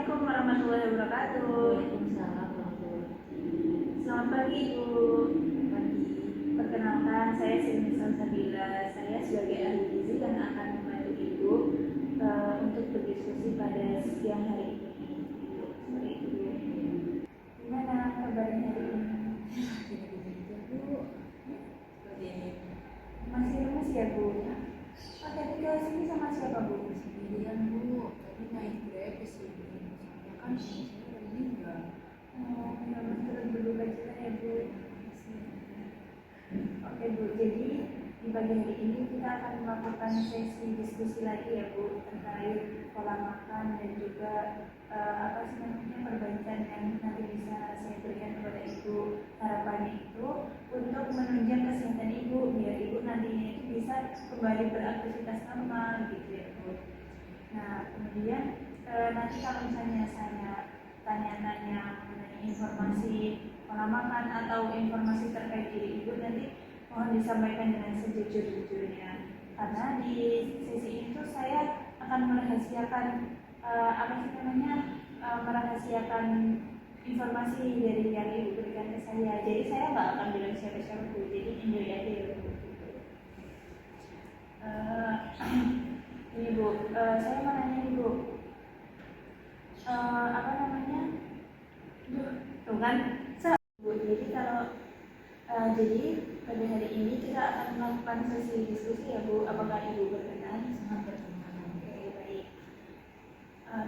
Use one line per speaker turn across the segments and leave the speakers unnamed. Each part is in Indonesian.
Assalamualaikum warahmatullahi wabarakatuh.
Waalaikumsalam warahmatullahi wabarakatuh.
Selamat pagi Ibu.
Pagi.
Perkenalkan, saya Siti Salsabila. Saya sebagai ahli gizi dan akan membantu Ibu untuk berdiskusi pada siang hari ini. Seperti itu. Gimana kabarnya hari ini?
Gini-gini aja Bu. Seperti ini.
Masih lemes ya Bu? Oh, tadi ke sini sama siapa Bu?
Sendirian Bu. Tadi naik Grab ke sini. Soalnya kan suami saya udah meninggal.
Oh, ya Mas, turun dulu bajunya ya Bu. Oke Bu, jadi di pagi hari ini kita akan melakukan sesi diskusi lagi ya Bu terkait pola makan dan juga perbaikan yang nanti bisa saya berikan kepada Ibu. Harapannya itu untuk menunjang kesehatan Ibu biar Ibu nantinya itu bisa kembali beraktivitas normal gitu ya Bu. Nah kemudian nanti kalau misalnya saya tanya-tanya mengenai informasi pola makan atau informasi terkait diri Ibu, nanti mohon disampaikan dengan sejujur-jujurnya, karena di sesi ini tuh saya akan merahasiakan merahasiakan informasi dari yang Ibu berikan ke saya. Jadi saya nggak akan bilang siapa-siapa Bu, jadi enjoy aja ya Bu. Ini Bu, saya mau nanya nih Bu, tuh kan, Bu. Jadi kalau jadi pada hari ini kita akan melakukan sesi diskusi ya Bu. Apakah Ibu berkenan?
Sangat berkenan.
Oke, baik.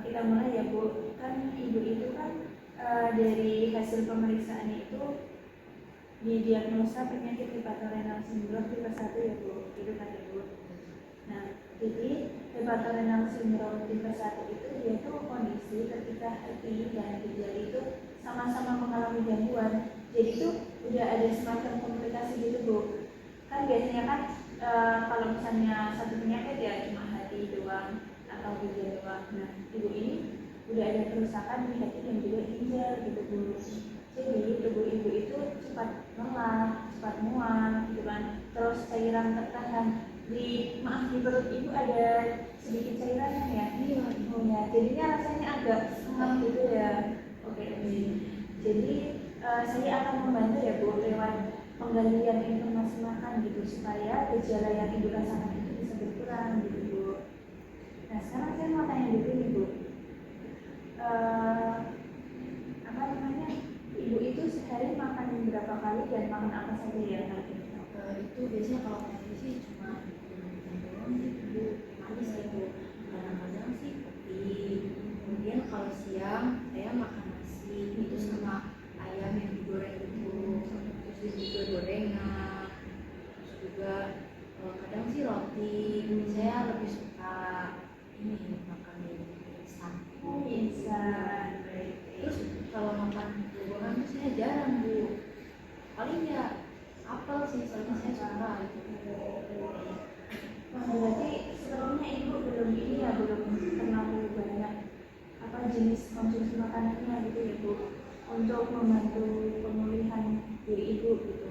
Kita mulai ya Bu. Kan Ibu itu kan dari hasil pemeriksaan itu didiagnosa penyakit hepatorenal sindrom tipe 1 ya Bu. Itu kan Ibu. Nah, jadi hepatorenal sindrom tipe 1 itu dia tuh kondisi ketika hati dan ginjal itu sama-sama mengalami gangguan. Jadi itu udah ada semacam komplikasi gitu Bu. Kan biasanya kan kalau misalnya satu penyakit ya cuma hati doang atau ginjal doang. Nah, Ibu ini udah ada kerusakan di hati dan juga ginjal gitu Bu. Jadi tubuh Ibu itu cepat lelah, cepat mual gitu kan. Terus cairan tertahan di perut Ibu ada sedikit cairannya ya.
Iya.
Oh ya, jadinya rasanya agak gitu ya. Oke. Jadi saya akan membantu ya Bu lewat penggalian informasi makan gitu supaya gejala yang Ibu rasakan itu bisa berkurang gitu Bu. Nah sekarang saya mau tanya dulu nih Bu, Ibu itu sehari makan berapa kali dan makan apa saja ya nanti?
Itu biasanya kalau pagi sih cuma doang gitu Bu. Manis gitu. Kadang-kadang sih kopi. Kemudian kalau siang saya makan nasi itu sama ayam yang digoreng itu, terus juga gorengan, terus juga kadang sih roti. Saya lebih suka ini makan instan.
Instan.
Terus kalau makan buah-buahan tuh saya jarang Bu, paling ya apel sih, soalnya saya suka gitu.
Berarti sebenarnya Ibu belum terlalu banyak jenis konsumsi makanannya gitu ya Bu, untuk membantu pemulihan diri Ibu gitu.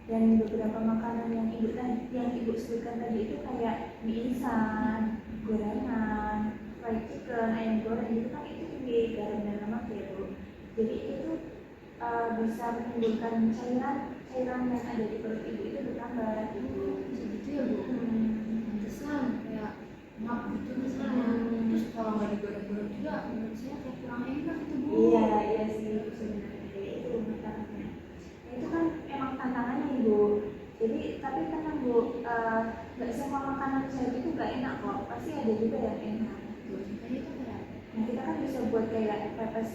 Dan beberapa makanan yang Ibu sebutkan tadi itu kayak mie instan, gorengan, fried chicken, ayam goreng gitu kan, itu tinggi garam dan lemak ya Bu. Jadi itu bisa menimbulkan cairan yang ada di perut Ibu itu bertambah gitu.
Segitu ya Bu. Pantesan kayak enak gitu misalnya. Terus kalau nggak digoreng-goreng juga menurut saya kayak kurang enak itu Bu.
Iya sih sebenarnya itu masalahnya. Nah, itu kan emang tantangannya Ibu. Jadi tapi tenang Bu, nggak semua makanan sehat itu nggak enak kok. Pasti ada juga yang enak.
Contohnya itu kayak
Nah kita kan bisa buat kayak pepes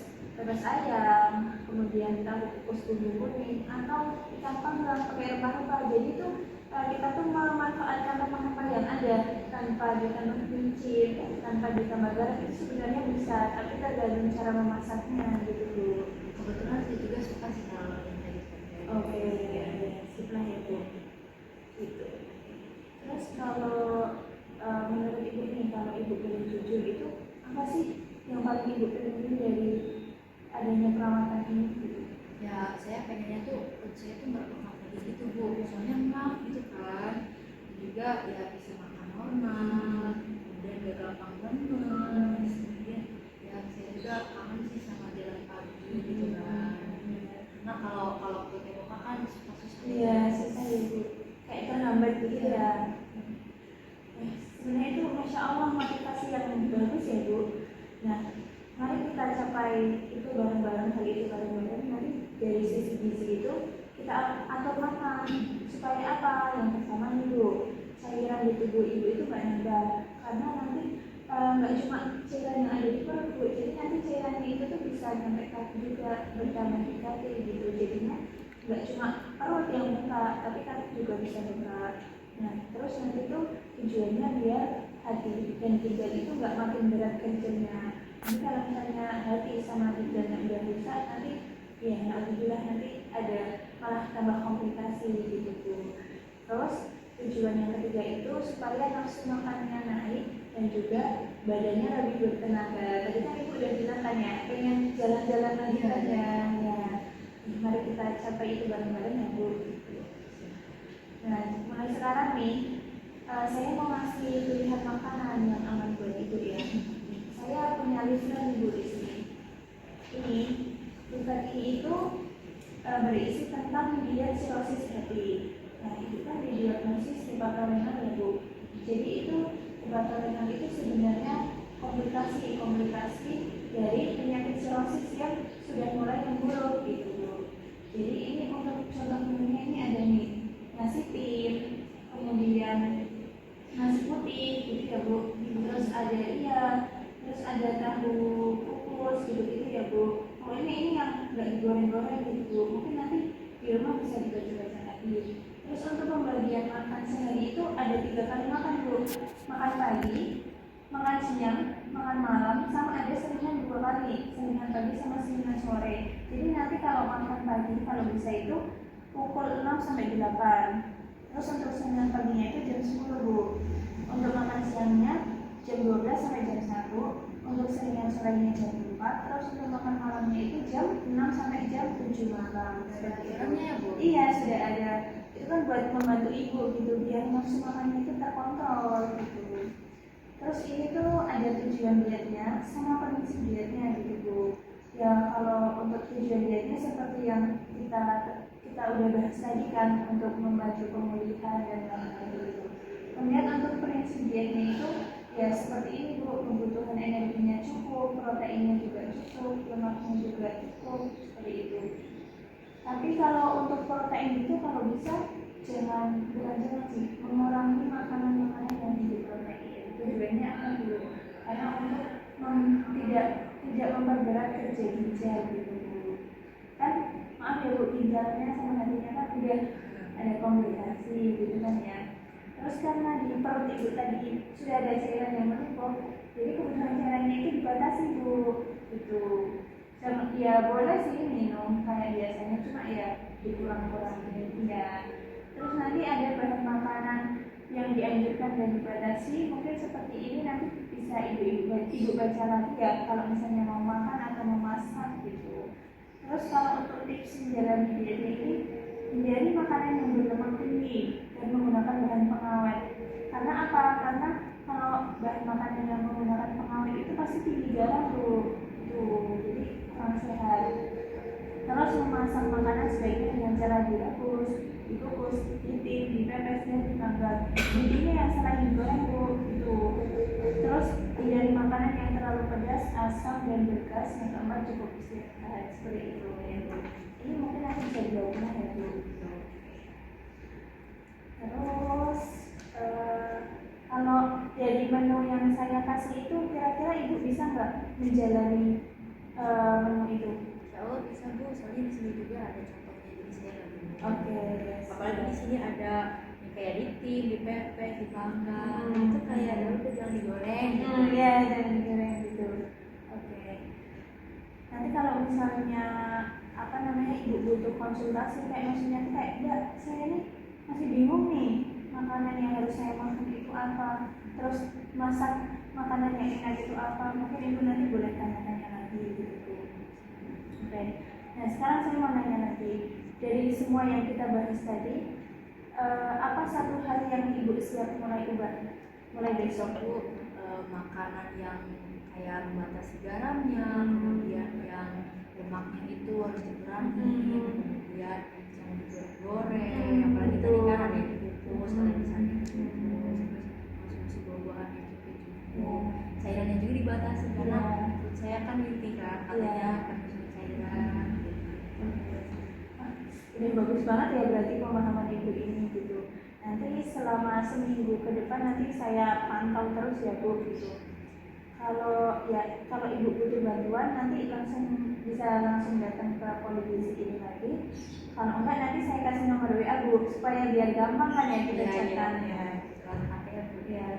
ayam, kemudian tahu kukus bumbu kuning, atau ikan panggang pakai rempah-rempah. Jadi itu kita tuh memanfaatkan rempah-rempah yang ada tanpa ditambah micin, tanpa ditambah garam, itu sebenarnya bisa, tapi tergantung cara memasaknya gitu Bu.
kebetulan saya juga suka sih kalau yang tadi saya.
Oke, sip lah ya Bu. Gitu. Terus kalau menurut Ibu nih, kalau Ibu boleh jujur itu apa sih yang paling Ibu pengen dari adanya perawatan ini gitu?
Ya saya pengennya tuh saya tuh nggak pernah tadi gitu Bu, soalnya maaf gitu kan, juga ya bisa makan normal, kemudian gak gampang lemes, kemudian ya saya
itu bareng-bareng, hal itu bareng-bareng, nanti dari sisi gizi itu kita atur makan supaya apa? Yang pertama dulu, cairan di tubuh ibu itu nggak nambah, karena nanti nggak cuma cairan yang ada di perut, jadi nanti cairannya itu tuh bisa sampai kaki juga, bertambah di kaki gitu, jadinya nggak cuma perut yang buka, tapi kaki juga bisa buka. Nah, terus nanti tuh tujuannya biar hati dan ginjal itu nggak makin berat kerjanya. Nanti kalau misalnya hati sama ginjalnya udah rusak, nanti ya alhamdulillah nanti ada malah tambah komplikasi gitu tuh. Terus tujuan yang ketiga itu supaya nafsu makannya naik dan juga badannya lebih bertenaga. Tadi kan ibu udah bilang kan ya, pengen jalan-jalan lagi kan ya. Mari kita capai itu bareng-bareng ya Bu. Nah, mulai sekarang nih, saya mau ngasih pilihan makanan yang aman buat ibu ya. Saya punya liver ibu di sini. Ini liver ini itu berisi tentang diet cirrhosis hepatitis. Nah, itu kan didiagnosis hepatorenal ya Bu. Jadi itu hepatorenal itu sebenarnya komplikasi dari penyakit cirrhosis yang sudah mulai memburuk gitu Bu. Jadi ini untuk contoh menunya ini ada nih nasi tim, kemudian nasi putih gitu ya Bu. Terus ada tahu kukus gitu ya Bu. Pokoknya ini yang nggak digoreng-goreng gitu Bu. Mungkin nanti di rumah bisa dibaca-baca lagi. Terus untuk pembagian makan sehari itu ada 3 kali makan Bu. Makan pagi, makan siang, makan malam, sama ada seringan 2 kali, seringan pagi sama seringan sore. Jadi nanti kalau makan pagi kalau bisa itu pukul 6 sampai 8. Terus untuk seringan paginya itu jam 10 Bu. Untuk makan siangnya jam 12 sampai jam 1. Untuk seringan sorenya jam 4. Terus untuk makan malamnya itu jam 6 sampai jam 7 malam.
Ya Bu?
Iya, sudah ada. Itu kan buat membantu ibu gitu, biar nafsu makannya itu terkontrol gitu. Terus ini tuh ada tujuan dietnya sama prinsip dietnya gitu Bu. Ya kalau untuk tujuan dietnya seperti yang kita udah bahas tadi kan, untuk membantu pemulihan dan lain-lain gitu. Kemudian untuk prinsip dietnya itu ya seperti ini Bu, kebutuhan energinya cukup, proteinnya juga cukup, lemaknya juga cukup, seperti itu. Tapi kalau untuk protein itu kalau bisa jangan sih mengurangi makanan-makanan yang tinggi protein. Tujuannya apa dulu? Karena untuk tidak memperberat kerja ginjal gitu Bu. Kan maaf ya Bu, ginjalnya sama hatinya kan udah ada komplikasi gitu kan ya. Terus karena di perut ibu tadi sudah ada cairan yang menumpuk, jadi kebutuhan cairannya itu dibatasi Bu gitu. Ya boleh sih minum kayak biasanya, cuma ya dikurang-kurangin ya. Terus nanti ada bahan makanan yang dianjurkan dan dibatasi, mungkin seperti ini nanti bisa ibu baca lagi ya kalau misalnya mau makan atau memasak gitu. Terus kalau untuk tips menjalani diet ini, hindari makanan yang berlemak tinggi dan menggunakan bahan pengawet. Karena apa? Karena kalau bahan makanan yang menggunakan pengawet itu pasti tinggi garam tuh. Jadi kurang sehat. Terus memasak makanan sebaiknya dengan cara dikukus, dipepes dan dipanggang. Intinya yang selain digoreng Bu itu. Terus hindari makanan yang terlalu pedas, asam dan bergas. Yang keempat cukup istirahat, seperti itu ya Bu. Ini mungkin nanti bisa dilakukan ya Bu. Terus kalau dari menu yang saya kasih itu kira-kira ibu bisa nggak menjalani menu itu?
Oh bisa Bu, soalnya di sini juga ada contohnya, jadi saya nggak bingung.
Oke.
Apalagi di sini ada yang kayak ditim, dipepes, dipanggang, itu kayak ya udah jangan digoreng.
Ya jangan digoreng gitu. Oke. Nanti kalau misalnya ibu butuh konsultasi kayak maksudnya kayak enggak, saya ini masih bingung nih makanan yang harus saya makan itu apa, terus masak makanan yang enak itu apa, mungkin ibu nanti boleh tanya-tanya lagi gitu. Oke. Nah sekarang saya mau nanya lagi, dari semua yang kita bahas tadi, apa satu hal yang ibu siap mulai ubah mulai besok?
Makanan yang kayak membatasi garamnya, kemudian yang lemaknya itu harus dikurangi, kemudian jangan digoreng-goreng, apalagi tadi kan ada yang dikukus, kalau misalnya konsumsi buah-buahan yang cukup, cairannya juga dibatasi karena menurut saya kan kan beauty kan, katanya kandungan cairan gitu.
Ini bagus banget ya berarti pemahaman ibu ini gitu. Nanti selama seminggu ke depan nanti saya pantau terus ya Bu gitu. Kalau ibu butuh bantuan nanti bisa langsung datang ke poliklinik ini lagi. Kalau enggak nanti saya kasih nomor WA Bu supaya biar gampang kan ya kita chatan ya. Ya.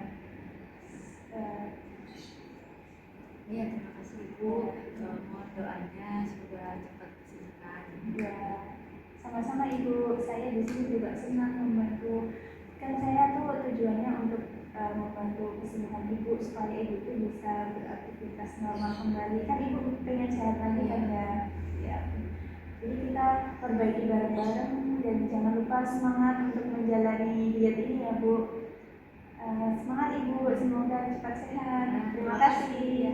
Iya, terima kasih Ibu. Mohon doanya semoga cepat disembuhkan.
Ya, sama-sama Ibu. Saya di sini juga senang membantu. Kan saya tuh tujuannya untuk membantu kesembuhan Ibu supaya Ibu itu bisa beraktivitas normal kembali. Kan Ibu pengen sehat lagi kan ya. Ya. Jadi kita perbaiki bareng-bareng dan jangan lupa semangat untuk menjalani diet ini ya Bu. Semangat Ibu, semoga cepat sehat. Terima kasih.